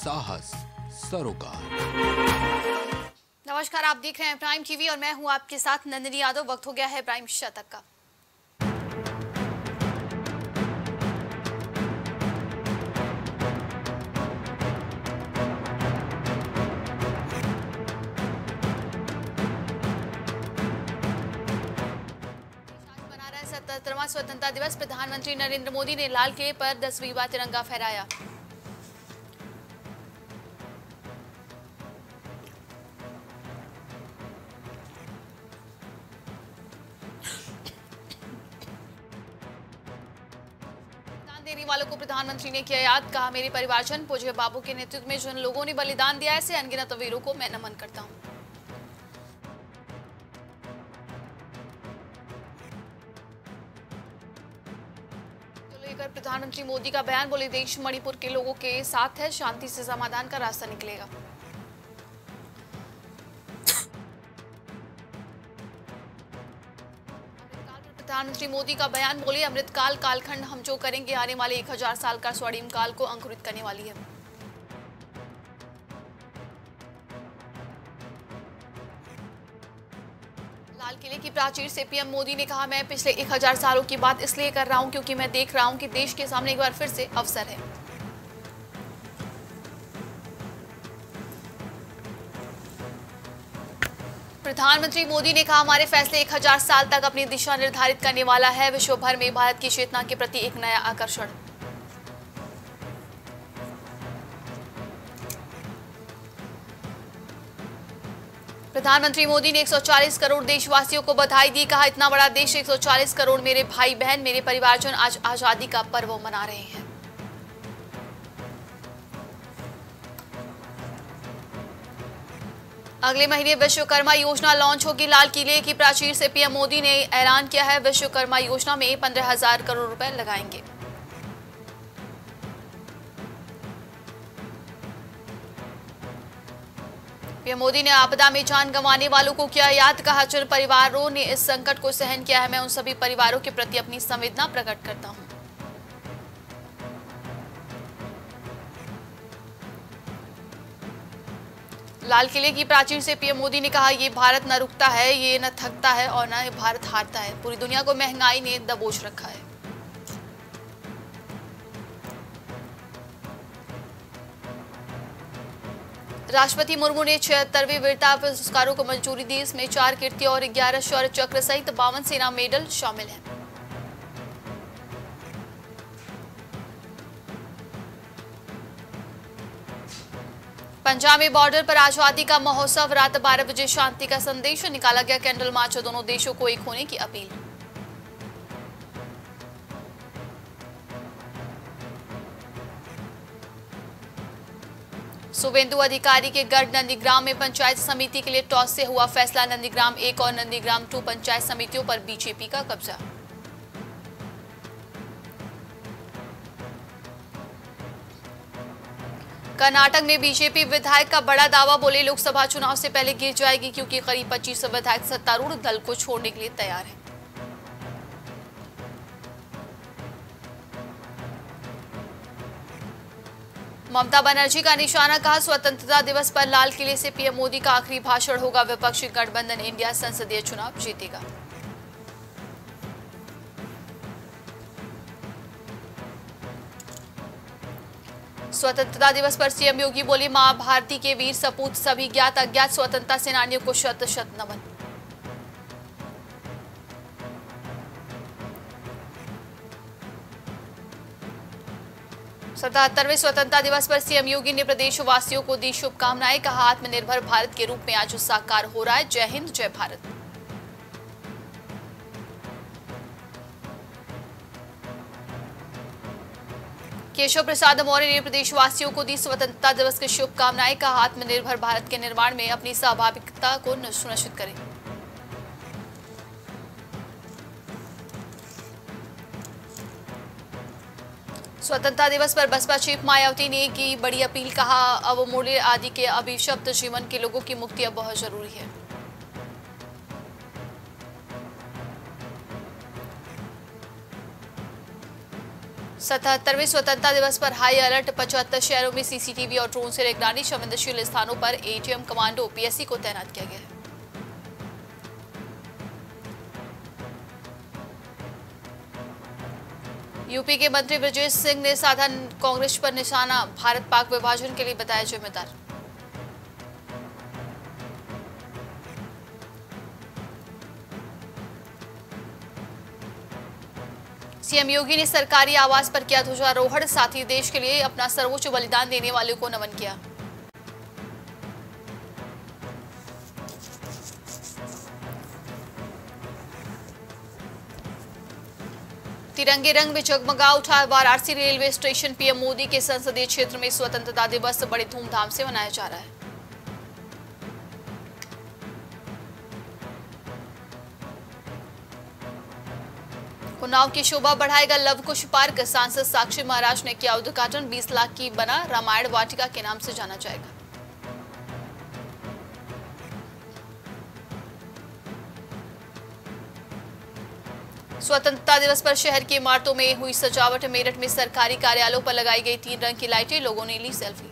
साहस सरोकार। नमस्कार, आप देख रहे हैं प्राइम टीवी और मैं हूं आपके साथ नंदिनी यादव। वक्त हो गया है प्राइम शतक का। मना रहा है 77वां स्वतंत्रता दिवस। प्रधानमंत्री नरेंद्र मोदी ने लाल किले पर 10वीं बार तिरंगा फहराया। देने वालों को प्रधानमंत्री ने किया याद, कहा मेरे परिवारजन, पूज्य बाबू के नेतृत्व में जिन लोगों ने बलिदान दिया है, ऐसे अनगिनत वीरों को मैं नमन करता हूं। तो लेकर प्रधानमंत्री मोदी का बयान, बोले देश मणिपुर के लोगों के साथ है, शांति से समाधान का रास्ता निकलेगा। प्रधानमंत्री मोदी का बयान, बोले अमृतकाल कालखंड हम जो करेंगे आने वाले 1000 साल का स्वर्णिम काल को अंकुरित करने वाली है। लाल किले की प्राचीर से पीएम मोदी ने कहा, मैं पिछले 1000 सालों की बात इसलिए कर रहा हूं क्योंकि मैं देख रहा हूं कि देश के सामने एक बार फिर से अवसर है। प्रधानमंत्री मोदी ने कहा, हमारे फैसले 1000 साल तक अपनी दिशा निर्धारित करने वाला है। विश्व भर में भारत की चेतना के प्रति एक नया आकर्षण। प्रधानमंत्री मोदी ने 140 करोड़ देशवासियों को बधाई दी, कहा इतना बड़ा देश, 140 करोड़ मेरे भाई बहन, मेरे परिवारजन आज आजादी का पर्व मना रहे हैं। अगले महीने विश्वकर्मा योजना लॉन्च होगी। लाल किले की प्राचीर से पीएम मोदी ने ऐलान किया है, विश्वकर्मा योजना में 15,000 करोड़ रुपए लगाएंगे। पीएम मोदी ने आपदा में जान गंवाने वालों को किया याद, कहा जिन परिवारों ने इस संकट को सहन किया है, मैं उन सभी परिवारों के प्रति अपनी संवेदना प्रकट करता हूं। लाल किले की प्राचीर से पीएम मोदी ने कहा, ये भारत न रुकता है, ये न थकता है और न भारत हारता है। पूरी दुनिया को महंगाई ने दबोच रखा है। राष्ट्रपति मुर्मू ने 76वें वीरता पुरस्कारों को मंजूरी दी। इसमें 4 कीर्ति और 11 शौर्य चक्र सहित 52 सेना मेडल शामिल हैं। पंजाब में बॉर्डर पर आजादी का महोत्सव, रात 12 बजे शांति का संदेश निकाला गया। कैंडल मार्च, दोनों देशों को एक होने की अपील। शुभेंदु अधिकारी के गढ़ नंदीग्राम में पंचायत समिति के लिए टॉस से हुआ फैसला। नंदीग्राम 1 और नंदीग्राम 2 पंचायत समितियों पर बीजेपी का कब्जा। कर्नाटक में बीजेपी विधायक का बड़ा दावा, बोले लोकसभा चुनाव से पहले गिर जाएगी क्योंकि करीब 25 विधायक सत्तारूढ़ दल को छोड़ने के लिए तैयार हैं। ममता बनर्जी का निशाना, कहा स्वतंत्रता दिवस पर लाल किले से पीएम मोदी का आखिरी भाषण होगा। विपक्षी गठबंधन इंडिया संसदीय चुनाव जीतेगा। स्वतंत्रता दिवस पर सीएम योगी बोले, मां भारती के वीर सपूत सभी ज्ञात अज्ञात स्वतंत्रता सेनानियों को शत शत नमन। सतहत्तरवें स्वतंत्रता दिवस पर सीएम योगी ने प्रदेशवासियों को दी शुभकामनाएं, कहा आत्मनिर्भर भारत के रूप में आज साकार हो रहा है। जय हिंद, जय भारत। केशव प्रसाद मौर्य ने प्रदेशवासियों को दी स्वतंत्रता दिवस की शुभकामनाएं, कहा आत्मनिर्भर भारत के निर्माण में अपनी सहभागिता को सुनिश्चित करें। स्वतंत्रता दिवस पर बसपा चीफ मायावती ने की बड़ी अपील, कहा अवमूल्य आदि के अभिशप्त जीवन के लोगों की मुक्ति अब बहुत जरूरी है। 77वें स्वतंत्रता दिवस पर हाई अलर्ट। 75 शहरों में सीसीटीवी और ड्रोन से निगरानी। संवेदनशील स्थानों पर एटीएम कमांडो पीएससी को तैनात किया गया है। यूपी के मंत्री ब्रजेश सिंह ने साधा कांग्रेस पर निशाना। भारत पाक विभाजन के लिए बताया जिम्मेदार। सीएम योगी ने सरकारी आवास पर किया ध्वजारोहण। साथ ही देश के लिए अपना सर्वोच्च बलिदान देने वालों को नमन किया। तिरंगे रंग में जगमगा उठा Varanasi railway station. PM Modi के संसदीय क्षेत्र में स्वतंत्रता दिवस बड़े धूमधाम से मनाया जा रहा है। उन्नाव की शोभा बढ़ाएगा लव कुश पार्क। सांसद साक्षी महाराज ने किया उद्घाटन। 20 लाख की बना रामायण वाटिका के नाम से जाना जाएगा। स्वतंत्रता दिवस पर शहर की इमारतों में हुई सजावट। मेरठ में सरकारी कार्यालयों पर लगाई गई 3 रंग की लाइटें। लोगों ने ली सेल्फी।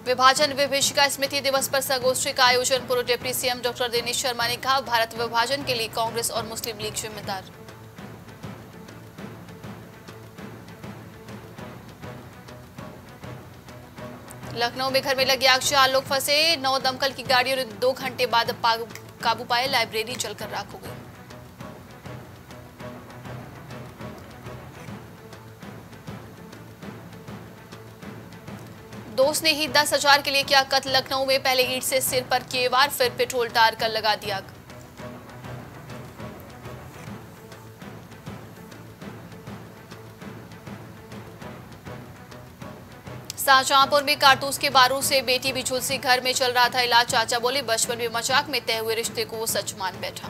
विभाजन विभीषिका स्मृति दिवस पर संगोष्ठी का आयोजन। पूर्व deputy CM doctor Dinesh Sharma ने कहा, भारत विभाजन के लिए कांग्रेस और मुस्लिम लीग जिम्मेदार। लखनऊ में घर में लगी आग, 4 लोग फंसे। 9 दमकल की गाड़ियों ने 2 घंटे बाद काबू पाए। लाइब्रेरी जलकर राख हो गई। दोस्त ने ही 10,000 के लिए किया कत्ल। लखनऊ में पहले ईंट से सिर पर किए वार, फिर पेट्रोल डाल कर लगा दी आग। शाहजहांपुर में कारतूस के बारूद से बेटी भी झुलसी। घर में चल रहा था इलाज। चाचा बोले, बचपन में मजाक में तय हुए रिश्ते को वो सच मान बैठा।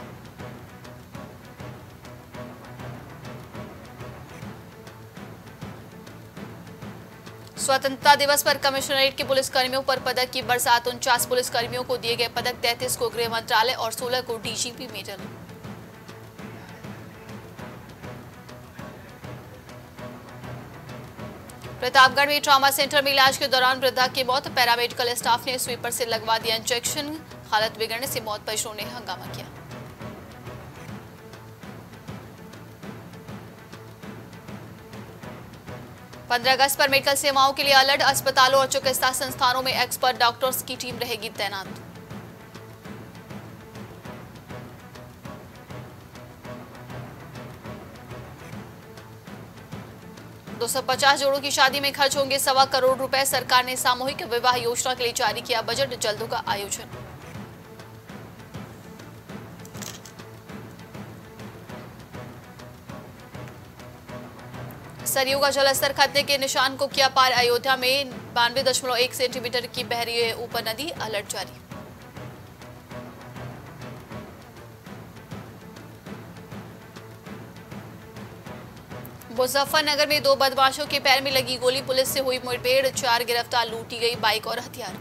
स्वतंत्रता दिवस पर कमिश्नरेट के पुलिसकर्मियों पर पदक की बरसात। 49 पुलिसकर्मियों को दिए गए पदक। 33 को गृह मंत्रालय और 16 को डीजीपी मेडल। प्रतापगढ़ में ट्रॉमा सेंटर में इलाज के दौरान वृद्धा की मौत। पैरामेडिकल स्टाफ ने स्वीपर से लगवा दिया इंजेक्शन। हालत बिगड़ने से मौत पर ने हंगामा किया। पंद्रह अगस्त पर मेडिकल सेवाओं के लिए अलर्ट। अस्पतालों और चिकित्सा संस्थानों में एक्सपर्ट डॉक्टर्स की टीम रहेगी तैनात। दो 250 जोड़ों की शादी में खर्च होंगे 1.25 करोड़ रुपए। सरकार ने सामूहिक विवाह योजना के लिए जारी किया बजट। जल्द होगा आयोजन। सरयू का जलस्तर खतरे के निशान को किया पार। अयोध्या में 92.1 सेंटीमीटर की बह रही है ऊपर नदी। अलर्ट जारी। मुजफ्फरनगर में 2 बदमाशों के पैर में लगी गोली। पुलिस से हुई मुठभेड़। 4 गिरफ्तार। लूटी गई बाइक और हथियार।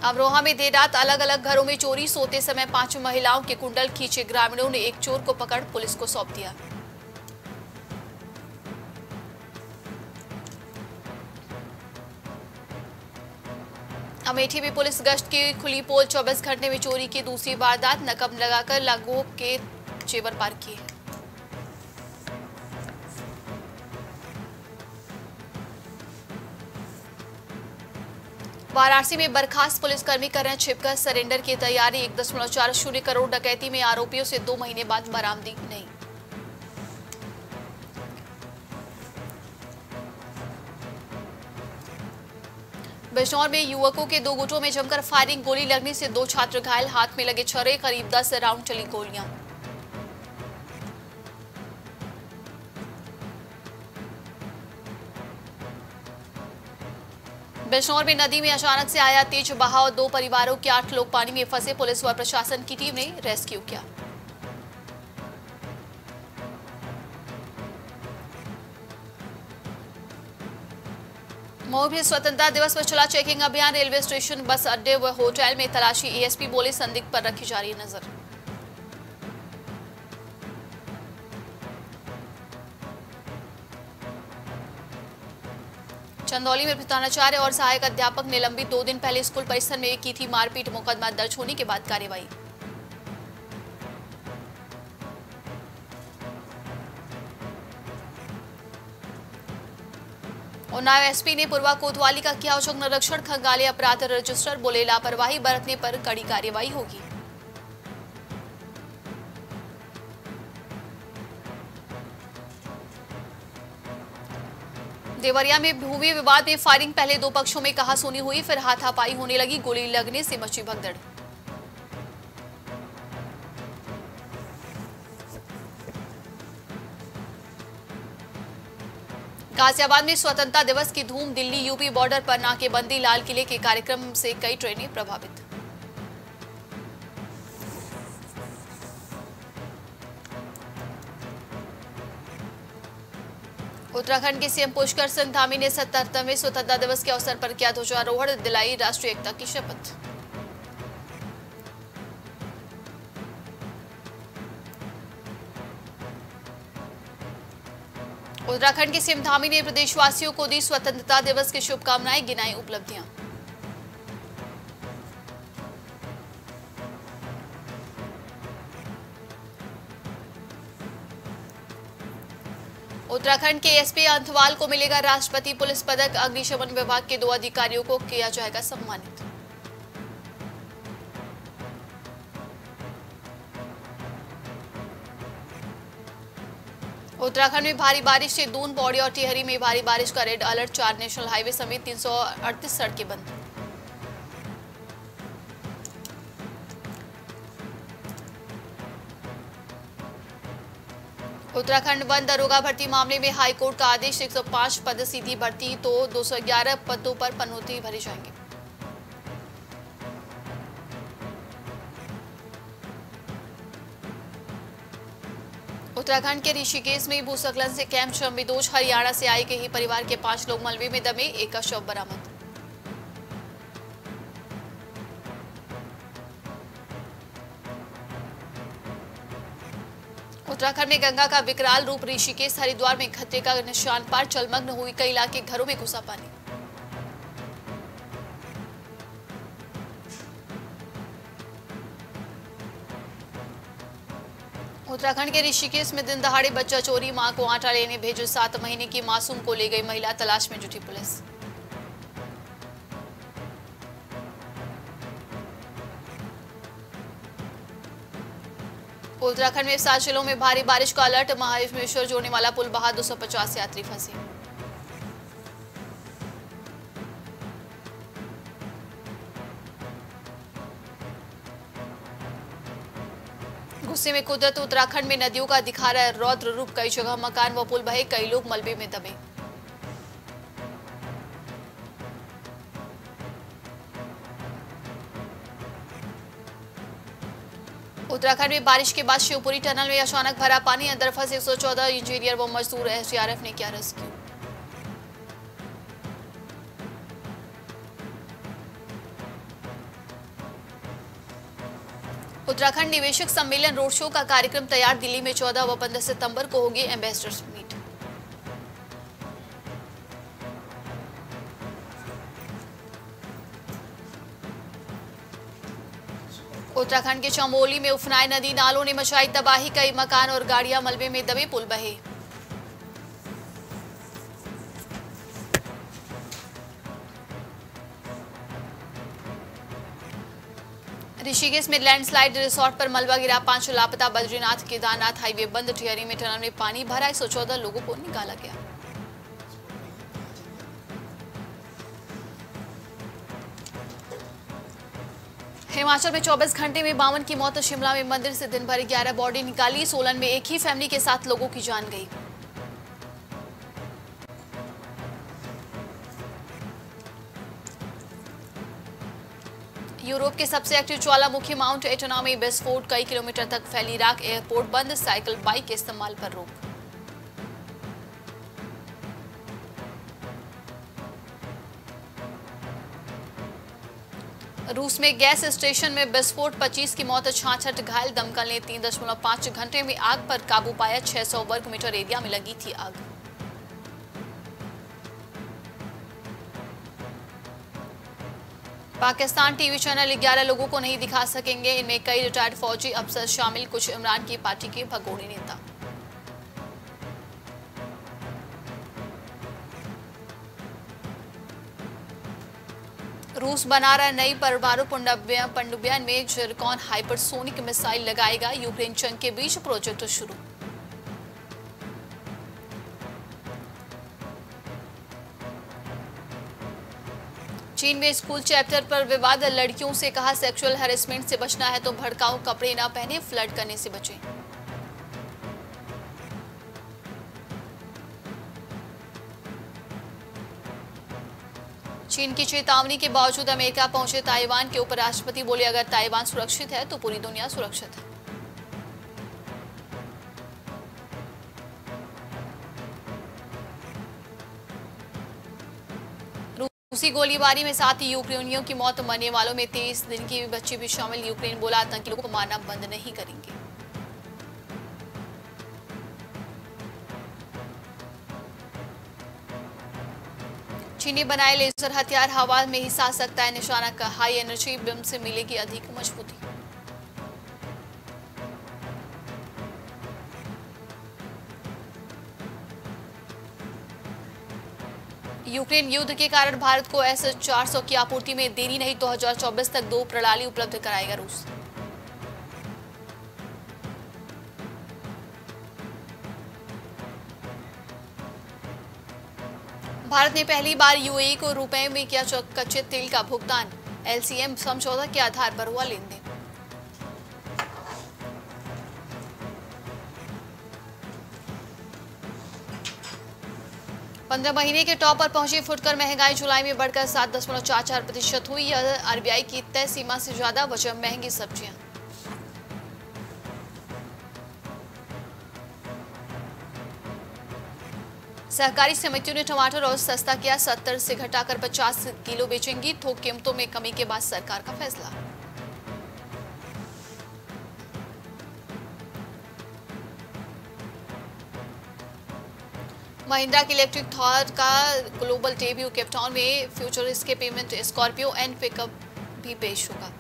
अमरोहा में देर रात अलग अलग घरों में चोरी। सोते समय 5 महिलाओं के कुंडल खींचे। ग्रामीणों ने एक चोर को पकड़ पुलिस को सौंप दिया। अमेठी में पुलिस गश्त की खुली पोल। 24 घंटे में चोरी की दूसरी वारदात। नकब लगाकर लागू के जेवर पार किए। वाराणसी में बर्खास्त पुलिसकर्मी कर रहे हैं छिपकर सरेंडर की तैयारी। 1.40 करोड़ डकैती में आरोपियों से 2 महीने बाद बरामदी नहीं। बिजनौर में युवकों के 2 गुटों में जमकर फायरिंग। गोली लगने से 2 छात्र घायल। हाथ में लगे छर्रे। करीब 10 राउंड चली गोलियां। बिजनौर में नदी में अचानक से आया तेज बहाव। 2 परिवारों के 8 लोग पानी में फंसे। पुलिस व प्रशासन की टीम ने रेस्क्यू किया। मऊ में स्वतंत्रता दिवस पर चला चेकिंग अभियान। रेलवे स्टेशन, बस अड्डे व होटल में तलाशी। एएसपी बोले संदिग्ध पर रखी जा रही नजर। चंदौली में प्रधानाचार्य और सहायक अध्यापक निलंबित। 2 दिन पहले स्कूल परिसर में की थी मारपीट। मुकदमा दर्ज होने के बाद कार्रवाई। उन्नाव एसपी ने पूर्वा कोतवाली का किया औचक निरीक्षण। खंगाले अपराध रजिस्टर। बोले लापरवाही बरतने पर कड़ी कार्रवाई होगी। देवरिया में भूमि विवाद में फायरिंग। पहले 2 पक्षों में कहासुनी हुई, फिर हाथापाई होने लगी। गोली लगने से मची भगदड़। गाजियाबाद में स्वतंत्रता दिवस की धूम। दिल्ली यूपी बॉर्डर पर नाकेबंदी। लाल किले के कार्यक्रम से कई ट्रेनें प्रभावित। उत्तराखंड के सीएम पुष्कर सिंह धामी ने 77वें स्वतंत्रता दिवस के अवसर पर किया ध्वजारोहण। दिलाई राष्ट्रीय एकता की शपथ। उत्तराखंड के सीएम धामी ने प्रदेशवासियों को दी स्वतंत्रता दिवस की शुभकामनाएं। गिनाई उपलब्धियां। उत्तराखंड के एसपी अंथवाल को मिलेगा राष्ट्रपति पुलिस पदक। अग्निशमन विभाग के 2 अधिकारियों को किया जाएगा सम्मानित। उत्तराखंड में भारी बारिश से दून, पौड़ी और टिहरी में भारी बारिश का रेड अलर्ट। 4 नेशनल हाईवे समेत 338 सड़कें बंद। उत्तराखंड वन दरोगा भर्ती मामले में हाईकोर्ट का आदेश। 105 पद सीधी भर्ती तो 211 पदों पर पदोन्नति भरे जाएंगे। उत्तराखंड के ऋषिकेश में भूस्खलन से कैंप शम्बिदोष। हरियाणा से आए के ही परिवार के 5 लोग मलबे में दबे। एक का शव बरामद। उत्तराखंड में गंगा का विकराल रूप। ऋषिकेश हरिद्वार में खतरे का निशान पार। जलमग्न हुई कई इलाके, घरों में घुसा पानी। उत्तराखंड के ऋषिकेश में दिन दहाड़े बच्चा चोरी। मां को आटा लेने भेजे। 7 महीने की मासूम को ले गई महिला। तलाश में जुटी पुलिस। उत्तराखंड में 7 जिलों में भारी बारिश का अलर्ट। महाबलेश्वर जोड़ने वाला पुल बहा। 250 यात्री फंसे। गुस्से में कुदरत। उत्तराखंड में नदियों का दिखा रहा है रौद्र रूप। कई जगह मकान व पुल बहे। कई लोग मलबे में दबे। उत्तराखंड में बारिश के बाद शिवपुरी टनल में अचानक भरा पानी। अंदर फंसे 114 इंजीनियर व मजदूर। एसडीआरएफ ने किया रेस्क्यू। उत्तराखंड निवेशक सम्मेलन रोड शो का कार्यक्रम तैयार। दिल्ली में 14 व 15 सितंबर को होगी एम्बेसडर्स मीट। उत्तराखंड के चमोली में उफनाई नदी। नालों ने मचाई तबाही। कई मकान और गाड़ियां मलबे में दबे। पुल बहे। ऋषिकेश में लैंडस्लाइड। रिसोर्ट पर मलबा गिरा। 5 लापता। बद्रीनाथ केदारनाथ हाईवे बंद। टिहरी में टनल में पानी भरा। 114 लोगों को निकाला गया। हिमाचल में 24 घंटे में 52 की मौत। शिमला में मंदिर से दिन भर 11 बॉडी निकाली। सोलन में एक ही फैमिली के 7 लोगों की जान गई। यूरोप के सबसे एक्टिव ज्वालामुखी माउंट एटना में विस्फोट। कई किलोमीटर तक फैली राख। एयरपोर्ट बंद। साइकिल बाइक के इस्तेमाल पर रोक। रूस में गैस स्टेशन में विस्फोट, 25 की मौत, 66 घायल। दमकल ने 3.5 घंटे में आग पर काबू पाया। 600 वर्ग मीटर एरिया में लगी थी आग। पाकिस्तान टीवी चैनल 11 लोगों को नहीं दिखा सकेंगे। इनमें कई रिटायर्ड फौजी अफसर शामिल, कुछ इमरान की पार्टी के भगोड़े नेता। रूस बना रहा नई परमाणु पनडुब्बियन में जिरकॉन हाइपरसोनिक मिसाइल लगाएगा। यूक्रेन जंग के बीच प्रोजेक्ट शुरू। चीन में स्कूल चैप्टर पर विवाद, लड़कियों से कहा सेक्सुअल हैरेसमेंट से बचना है तो भड़काऊ कपड़े न पहने, फ्लर्ट करने से बचें। चीन की चेतावनी के बावजूद अमेरिका पहुंचे ताइवान के उपराष्ट्रपति, बोले अगर ताइवान सुरक्षित है तो पूरी दुनिया सुरक्षित है। रूसी गोलीबारी में 7 यूक्रेनियों की मौत, मरने वालों में 23 दिन की बच्ची भी शामिल। यूक्रेन बोला आतंकी लोगों को मारना बंद नहीं करेंगे। चीनी बनाए लेजर हथियार हवा में ही साध सकता है निशाना का। हाई एनर्जी बम से मिलेगी अधिक मजबूती। यूक्रेन युद्ध के कारण भारत को S-400 की आपूर्ति में देरी नहीं, 2024 तक 2 प्रणाली उपलब्ध कराएगा रूस। भारत ने पहली बार यूएई को रुपए में किया कच्चे तेल का भुगतान। LCM समझौता के आधार पर हुआ लेन देन। पंद्रह महीने के टॉप पर पहुंची फुटकर महंगाई, जुलाई में बढ़कर 7.44% हुई। यह RBI की तय सीमा से ज्यादा, वजह महंगी सब्जियां। सहकारी समितियों ने टमाटर और सस्ता किया, 70 से घटाकर 50 किलो बेचेंगी। थोक कीमतों में कमी के बाद सरकार का फैसला। महिंद्रा की इलेक्ट्रिक थॉर का ग्लोबल डेब्यू, केपटाउन में futuristic payment Scorpio and pickup भी पेश होगा।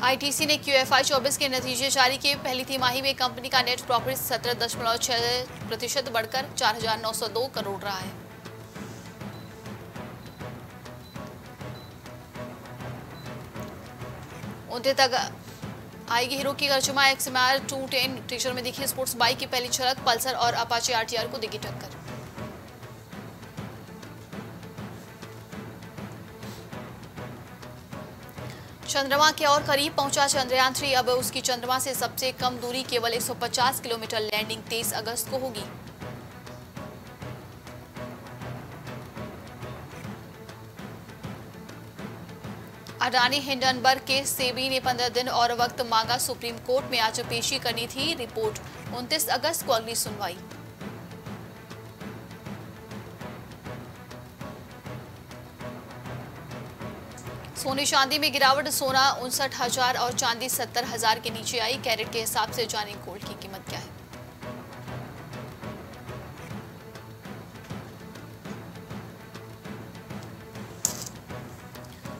ITC ने QFI 24 के नतीजे जारी किए। पहली तिमाही में कंपनी का नेट प्रॉफिट 17.6% बढ़कर 4,902 करोड़ रहा है। उनते तक आएगी हीरो की गर्जमा। XMR 210 टीजर में दिखी स्पोर्ट्स बाइक की पहली झलक, पल्सर और अपाचे RTR को देगी टक्कर। चंद्रमा के और करीब पहुंचा चंद्रयान 3, अब उसकी चंद्रमा से सबसे कम दूरी केवल 150 किलोमीटर। लैंडिंग 23 अगस्त को होगी। अडानी हिंडनबर्ग के सेबी ने 15 दिन और वक्त मांगा। सुप्रीम कोर्ट में आज पेशी करनी थी रिपोर्ट, 29 अगस्त को अगली सुनवाई। सोने चांदी में गिरावट, सोना 59,000 और चांदी 70,000 के नीचे आई। कैरेट के हिसाब से जाने गोल्ड की कीमत क्या है।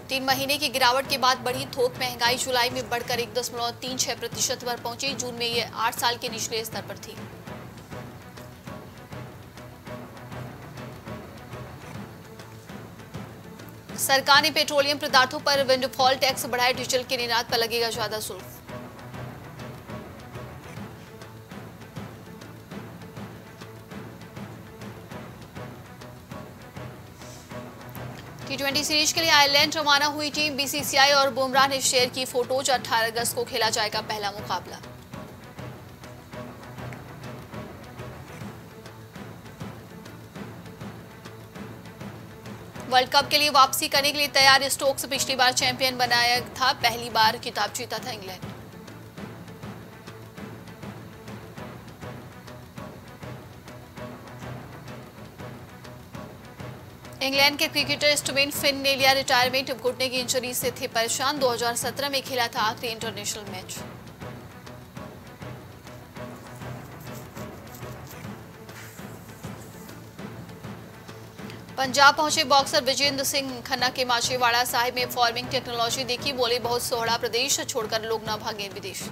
तीन महीने की गिरावट के बाद बढ़ी थोक महंगाई, जुलाई में बढ़कर 1.36% पर पहुंची। जून में ये 8 साल के निचले स्तर पर थी। सरकार ने पेट्रोलियम पदार्थों पर विंडफॉल टैक्स बढ़ाया। डीजल के निर्यात पर लगेगा ज्यादा शुल्क। T20 सीरीज के लिए आयरलैंड रवाना हुई टीम। BCCI और बुमराह ने शेयर की फोटोज। 18 अगस्त को खेला जाएगा पहला मुकाबला। वर्ल्ड कप के लिए वापसी करने के लिए तैयार स्टोक्स। पिछली बार चैंपियन बनाया था, पहली बार खिताब जीता था इंग्लैंड। इंग्लैंड के क्रिकेटर स्टीवन फिन ने लिया रिटायरमेंट। घुटने की इंजरी से थे परेशान। 2017 में खेला था आखिरी इंटरनेशनल मैच। पंजाब पहुंचे बॉक्सर विजेंद्र सिंह खन्ना के माछीवाड़ा साहिब में फार्मिंग टेक्नोलॉजी देखी। बोले बहुत सोहरा प्रदेश, छोड़कर लोग न भागे विदेश।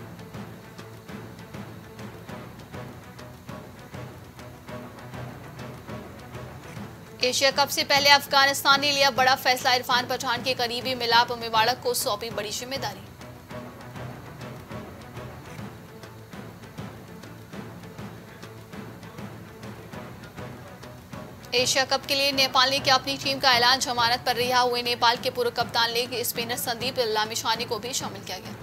एशिया कप से पहले अफगानिस्तान ने लिया बड़ा फैसला। इरफान पठान के करीबी मिलाप मेवाड़क को सौंपी बड़ी जिम्मेदारी। एशिया कप के लिए नेपाल ने किया अपनी टीम का ऐलान। जमानत पर रिहा हुए नेपाल के पूर्व कप्तान लेग स्पिनर संदीप लामिछाने को भी शामिल किया गया।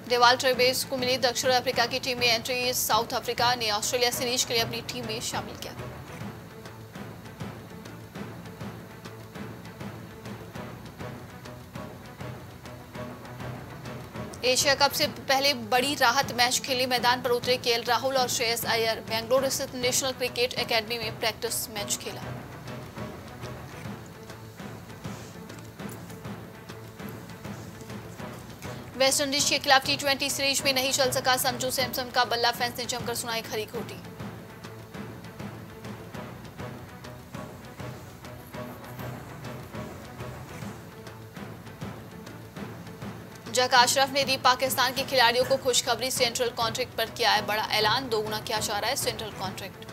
डेवाल ट्रेवेस को मिली दक्षिण अफ्रीका की टीम में एंट्री। साउथ अफ्रीका ने ऑस्ट्रेलिया सीरीज के लिए अपनी टीम में शामिल किया। एशिया कप से पहले बड़ी राहत मैच खेले। मैदान पर उतरे केएल राहुल और श्रेयस अय्यर। बेंगलुरु स्थित नेशनल क्रिकेट एकेडमी में प्रैक्टिस मैच खेला। वेस्टइंडीज के खिलाफ टी20 सीरीज में नहीं चल सका संजू सैमसन का बल्ला। फैंस ने जमकर सुनाई खरी खोटी। जक अशरफ ने दी पाकिस्तान के खिलाड़ियों को खुशखबरी। सेंट्रल कॉन्ट्रैक्ट पर किया है बड़ा ऐलान। दोगुना किया जा रहा है सेंट्रल कॉन्ट्रैक्ट।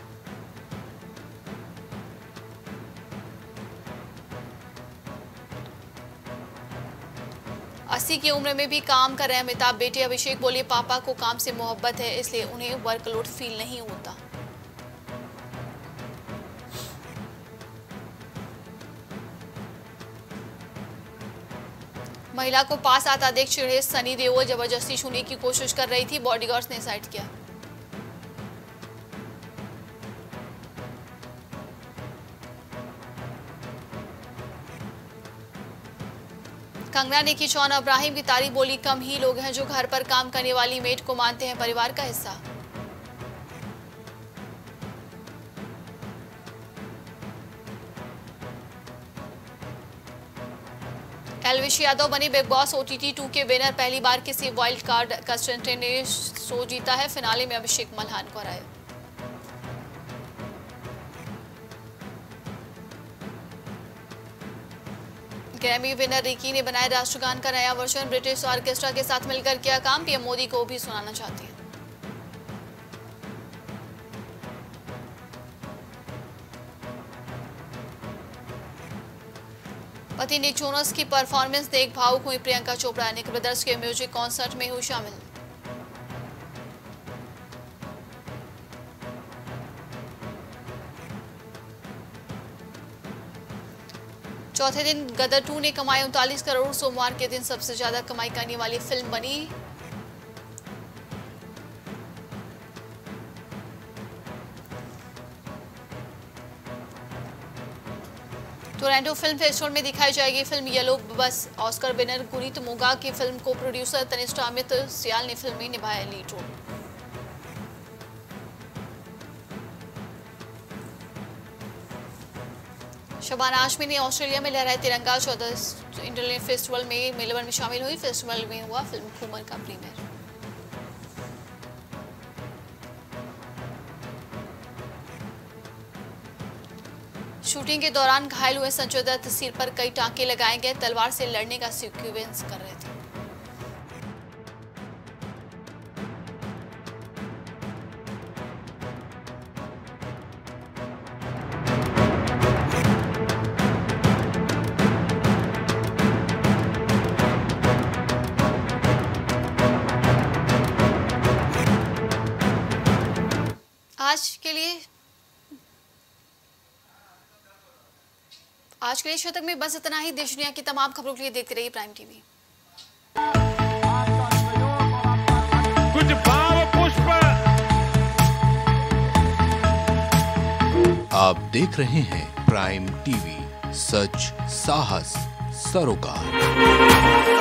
अस्सी की उम्र में भी काम कर रहे अमिताभ। बेटे अभिषेक बोले पापा को काम से मोहब्बत है, इसलिए उन्हें वर्कलोड फील नहीं होता। महिला को पास आता देख चिढ़े सनी देओल। जबरदस्ती छूने की कोशिश कर रही थी, बॉडीगार्ड्स ने साइड किया। कंगना ने की शौन अब्राहिम की तारीफ। बोली कम ही लोग हैं जो घर पर काम करने वाली मेड को मानते हैं परिवार का हिस्सा। एलविश यादव बने बिग बॉस OTT 2 के विनर। पहली बार किसी वाइल्ड कार्ड कंटेस्टेंट ने शो जीता है। फिनाले में अभिषेक मल्हान को हराया। ग्रैमी विनर रिकी ने बनाया राष्ट्रगान का नया वर्जन। ब्रिटिश ऑर्केस्ट्रा के साथ मिलकर किया काम। पीएम मोदी को भी सुनाना चाहती हैं। पति निक जोनस की परफॉर्मेंस देख भावुक हुई प्रियंका चोपड़ा। निक ब्रदर्स के म्यूजिक कॉन्सर्ट में हुई शामिल। चौथे दिन गदर 2 ने कमाई 39 करोड़। सोमवार के दिन सबसे ज्यादा कमाई करने वाली फिल्म बनी। टोरंटो फिल्म फेस्टिवल में दिखाई जाएगी फिल्म येलो बस। ऑस्कर विनर गुरीत मोगा की फिल्म को प्रोड्यूसर तनिष्ठा अमित सियाल ने फिल्म में निभाया लीड रोल। शबाना आजमी ने ऑस्ट्रेलिया में लहराया तिरंगा। 14 इंडियन फेस्टिवल में मेलबर्न में शामिल हुई। फेस्टिवल में हुआ फिल्म खूमर का प्रीमियर। शूटिंग के दौरान घायल हुए संजय दत्त सिर पर कई टांके लगाए गए। तलवार से लड़ने का सीक्वेंस कर रहे थे। आज के लिए शतक में बस इतना ही। देश दुनिया की तमाम खबरों के लिए देखते रहिए प्राइम टीवी। कुछ भाव पुष्प। आप देख रहे हैं प्राइम टीवी, सच साहस सरोकार।